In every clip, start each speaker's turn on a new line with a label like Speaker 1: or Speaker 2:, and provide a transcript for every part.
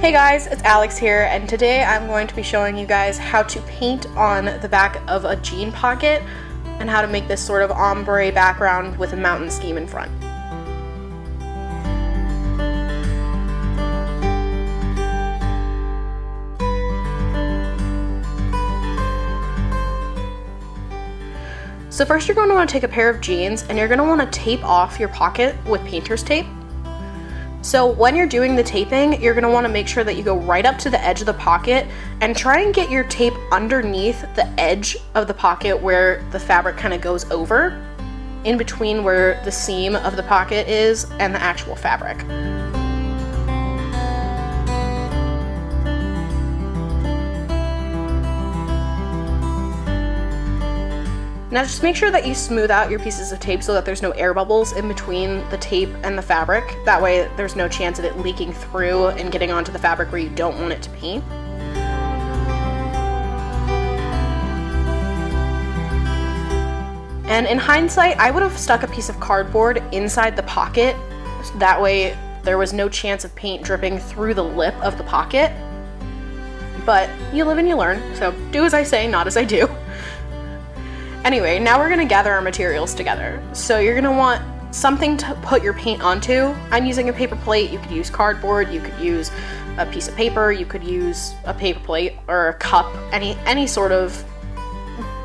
Speaker 1: Hey guys, it's Alex here, and today I'm going to be showing you guys how to paint on the back of a jean pocket and how to make this sort of ombre background with a mountain scheme in front. So first you're going to want to take a pair of jeans and you're going to want to tape off your pocket with painter's tape. So when you're doing the taping, you're going to want to make sure that you go right up to the edge of the pocket and try and get your tape underneath the edge of the pocket where the fabric kind of goes over, in between where the seam of the pocket is and the actual fabric. Now just make sure that you smooth out your pieces of tape so that there's no air bubbles in between the tape and the fabric. That way there's no chance of it leaking through and getting onto the fabric where you don't want it to paint. And in hindsight, I would have stuck a piece of cardboard inside the pocket. That way there was no chance of paint dripping through the lip of the pocket. But you live and you learn, so do as I say, not as I do. Anyway, now we're going to gather our materials together. So you're going to want something to put your paint onto. I'm using a paper plate. You could use cardboard, you could use a piece of paper, you could use a paper plate or a cup, any sort of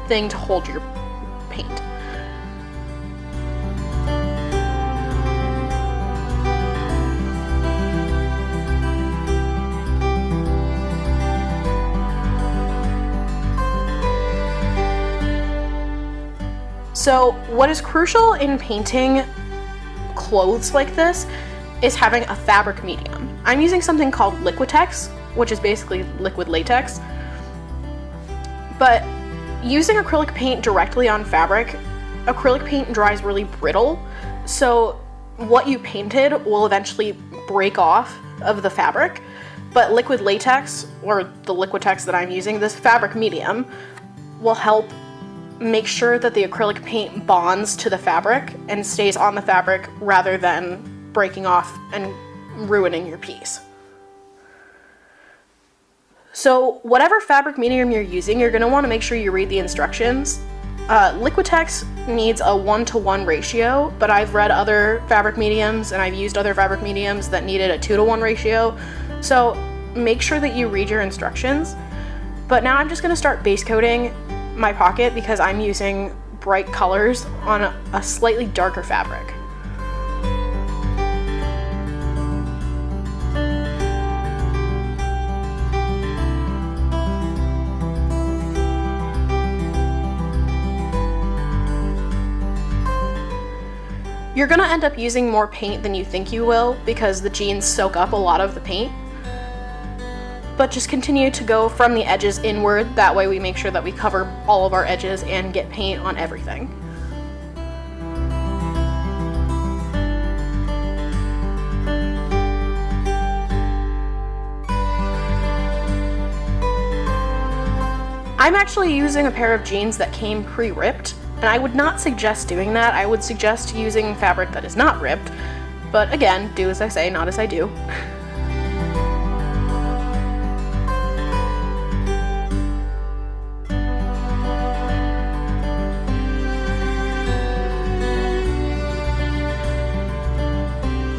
Speaker 1: thing to hold your paint. So what is crucial in painting clothes like this is having a fabric medium. I'm using something called Liquitex, which is basically liquid latex. But using acrylic paint directly on fabric, acrylic paint dries really brittle. So what you painted will eventually break off of the fabric. But liquid latex, or the Liquitex that I'm using, this fabric medium, will help make sure that the acrylic paint bonds to the fabric and stays on the fabric rather than breaking off and ruining your piece. So whatever fabric medium you're using, you're going to want to make sure you read the instructions. Liquitex needs a 1-to-1 ratio, but I've read other fabric mediums and I've used other fabric mediums that needed a 2-to-1 ratio. So make sure that you read your instructions. But now I'm just going to start base coating my pocket because I'm using bright colors on a slightly darker fabric. You're gonna end up using more paint than you think you will because the jeans soak up a lot of the paint. But just continue to go from the edges inward. That way we make sure that we cover all of our edges and get paint on everything. I'm actually using a pair of jeans that came pre-ripped, and I would not suggest doing that. I would suggest using fabric that is not ripped, but again, do as I say, not as I do.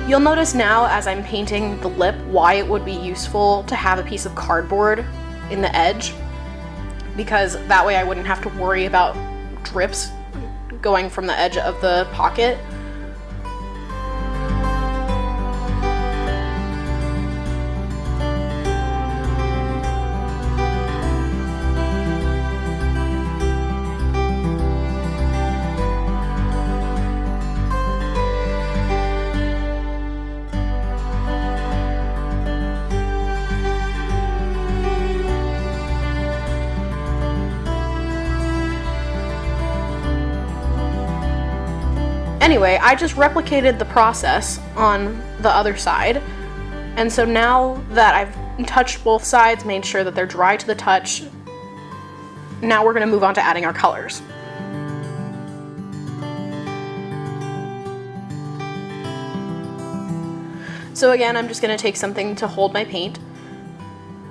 Speaker 1: You'll notice now as I'm painting the lip why it would be useful to have a piece of cardboard in the edge, because that way I wouldn't have to worry about drips going from the edge of the pocket. Anyway, I just replicated the process on the other side, and so now that I've touched both sides, made sure that they're dry to the touch, now we're going to move on to adding our colors.
Speaker 2: So again, I'm just going to take something to hold my paint.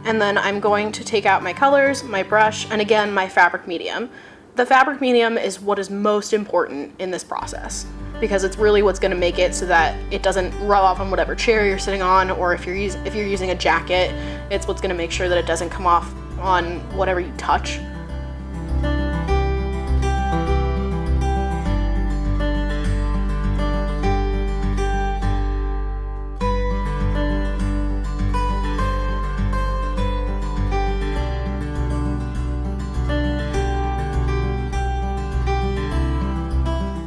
Speaker 1: And then I'm going to take out my colors, my brush, and again, my fabric medium. The fabric medium is what is most important in this process because it's really what's gonna make it so that it doesn't rub off on whatever chair you're sitting on, or if you're using a jacket, it's what's gonna make sure that it doesn't come off on whatever you touch.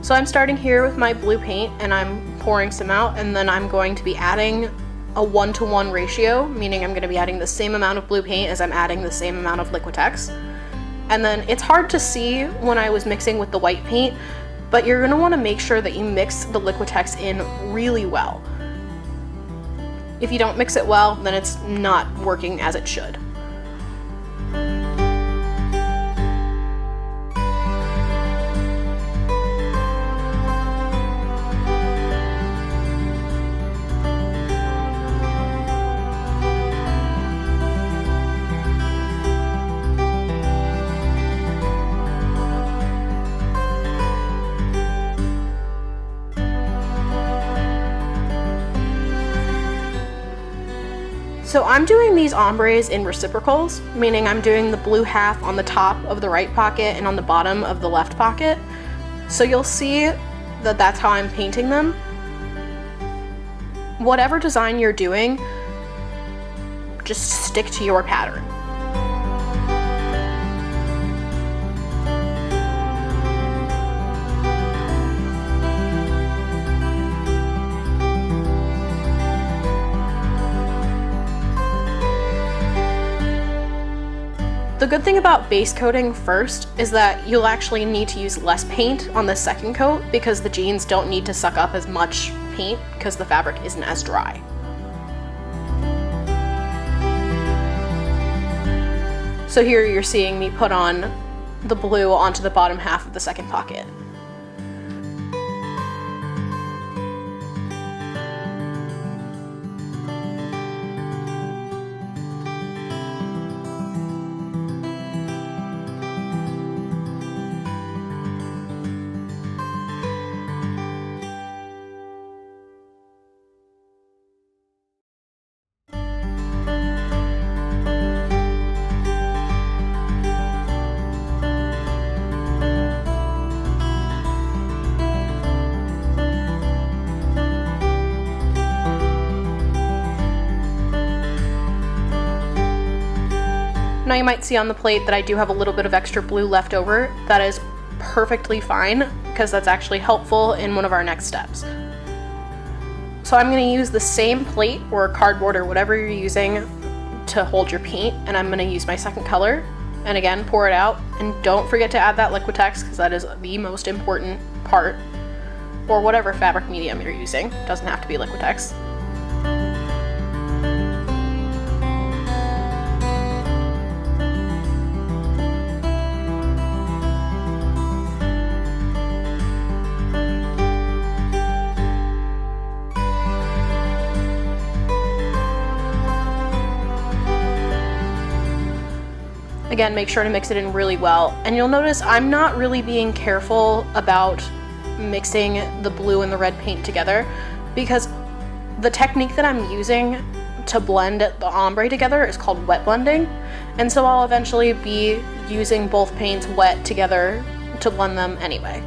Speaker 1: So I'm starting here with my blue paint and I'm pouring some out, and then I'm going to be adding a 1-to-1 ratio, meaning I'm going to be adding the same amount of blue paint as I'm adding the same amount of Liquitex. And then it's hard to see when I was mixing with the white paint, but you're going to want to make sure that you mix the Liquitex in really well. If you don't mix it well, then it's not working as it should. So I'm doing these ombres in reciprocals, meaning I'm doing the blue half on the top of the right pocket and on the bottom of the left pocket. So you'll see that that's how I'm painting them. Whatever design you're doing, just stick to your pattern. The good thing about base coating first is that you'll actually need to use less paint on the second coat because the jeans don't need to suck up as much paint because the fabric isn't as dry. So here you're seeing me put on the blue onto the bottom half of the second pocket. Now you might see on the plate that I do have a little bit of extra blue left over. That is perfectly fine because that's actually helpful in one of our next steps. So I'm going to use the same plate or cardboard or whatever you're using to hold your paint, and I'm going to use my second color and again pour it out, and don't forget to add that Liquitex because that is the most important part, or whatever fabric medium you're using. It doesn't have to be Liquitex. Again, make sure to mix it in really well. And you'll notice I'm not really being careful about mixing the blue and the red paint together because the technique that I'm using to blend the ombre together is called wet blending. And so I'll eventually be using both paints wet together to blend them anyway.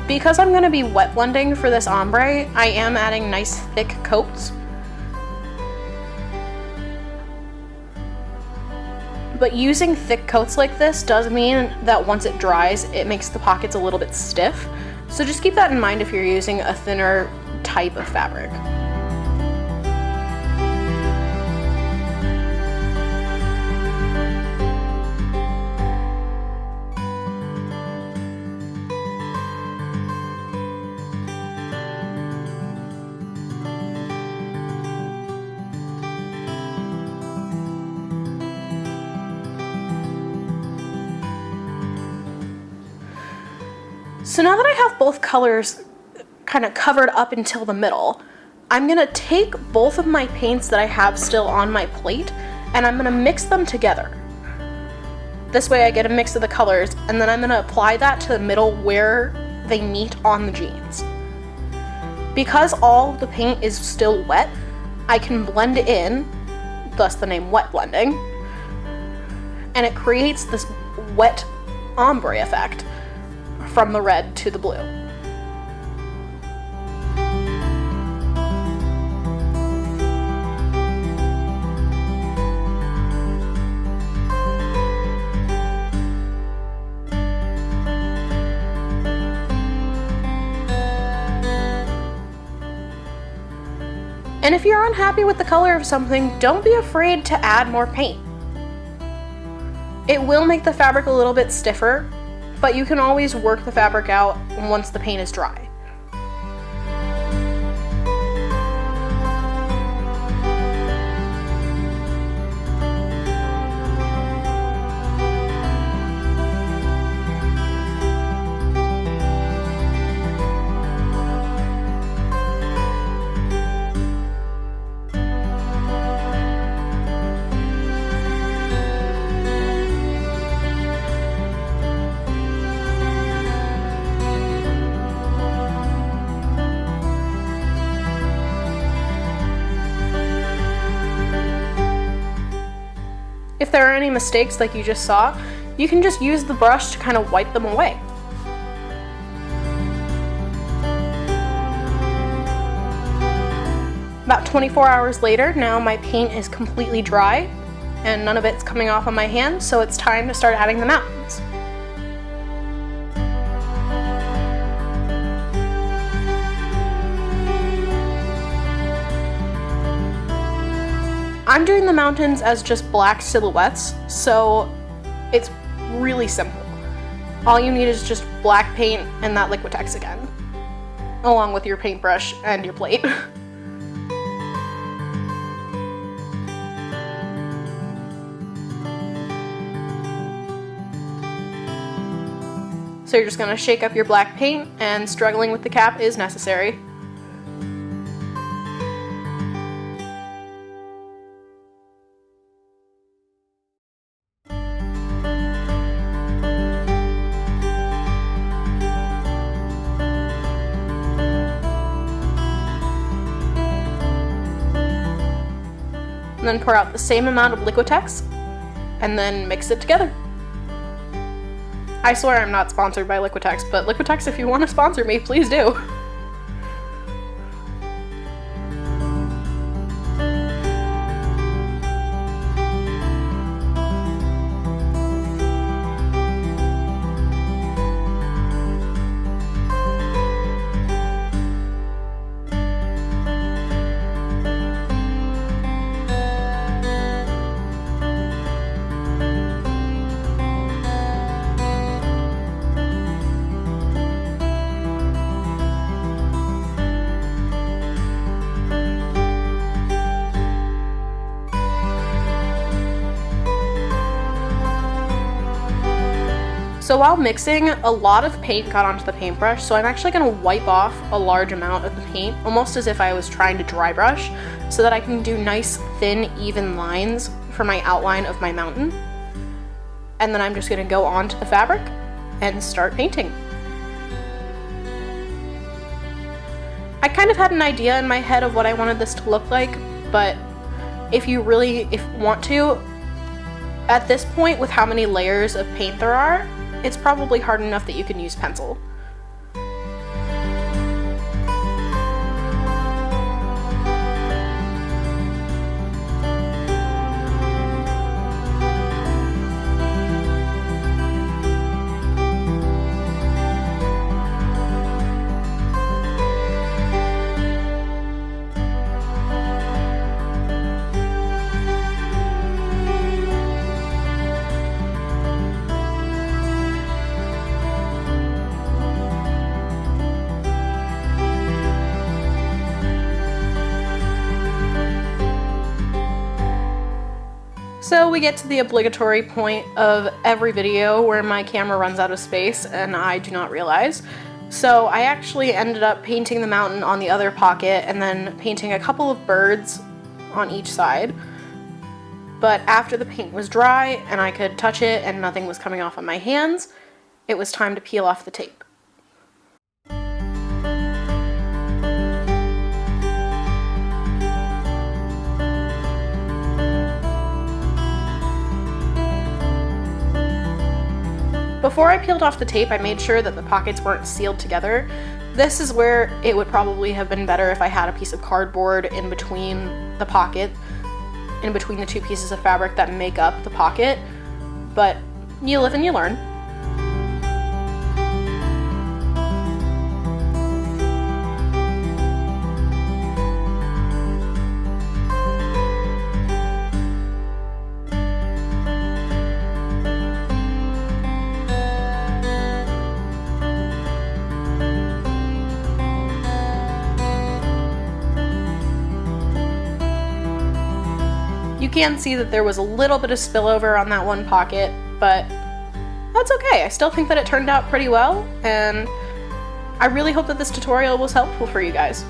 Speaker 1: Because I'm going to be wet blending for this ombre, I am adding nice thick coats. But using thick coats like this does mean that once it dries, it makes the pockets a little bit stiff. So just keep that in mind if you're using a thinner type of fabric. So now that I have both colors kind of covered up until the middle, I'm gonna take both of my paints that I have still on my plate and I'm gonna mix them together. This way I get a mix of the colors, and then I'm gonna apply that to the middle where they meet on the jeans. Because all the paint is still wet, I can blend it in, thus the name wet blending, and it creates this wet ombre effect from the red to the blue. And if you're unhappy with the color of something, don't be afraid to add more paint. It will make the fabric a little bit stiffer, but you can always work the fabric out once the paint is dry. If there are any mistakes like you just saw, you can just use the brush to kind of wipe them away. About 24 hours later, now my paint is completely dry and none of it's coming off on my hand, so it's time to start adding the mountains. I'm doing the mountains as just black silhouettes, so it's really simple. All you need is just black paint and that Liquitex again, along with your paintbrush and your plate. So you're just gonna shake up your black paint, and struggling with the cap is necessary. And then pour out the same amount of Liquitex, and then mix it together. I swear I'm not sponsored by Liquitex, but Liquitex, if you want to sponsor me, please do. So while mixing, a lot of paint got onto the paintbrush, so I'm actually going to wipe off a large amount of the paint, almost as if I was trying to dry brush, so that I can do nice, thin, even lines for my outline of my mountain. And then I'm just going to go onto the fabric and start painting. I kind of had an idea in my head of what I wanted this to look like, but if you really want to, at this point with how many layers of paint there are, it's probably hard enough that you can use pencil. So we get to the obligatory point of every video where my camera runs out of space and I do not realize. So I actually ended up painting the mountain on the other pocket and then painting a couple of birds on each side. But after the paint was dry and I could touch it and nothing was coming off on my hands, it was time to peel off the tape. Before I peeled off the tape, I made sure that the pockets weren't sealed together. This is where it would probably have been better if I had a piece of cardboard in between the pocket, in between the two pieces of fabric that make up the pocket, but you live and you learn. You can see that there was a little bit of spillover on that one pocket, but that's okay. I still think that it turned out pretty well, and I really hope that this tutorial was helpful for you guys.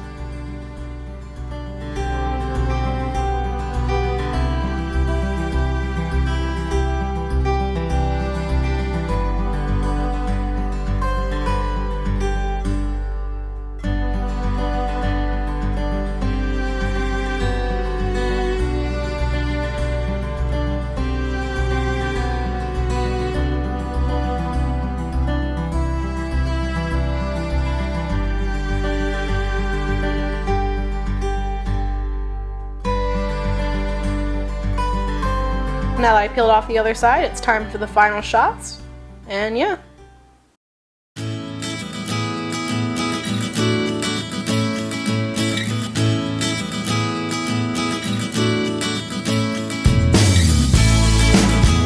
Speaker 1: Now that I peeled off the other side, it's time for the final shots, and yeah.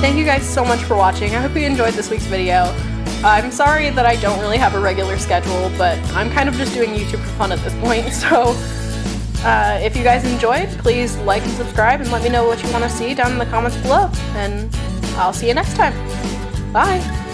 Speaker 1: Thank you guys so much for watching. I hope you enjoyed this week's video. I'm sorry that I don't really have a regular schedule, but I'm kind of just doing YouTube for fun at this point, so if you guys enjoyed, please like and subscribe and let me know what you want to see down in the comments below, and I'll see you next time. Bye!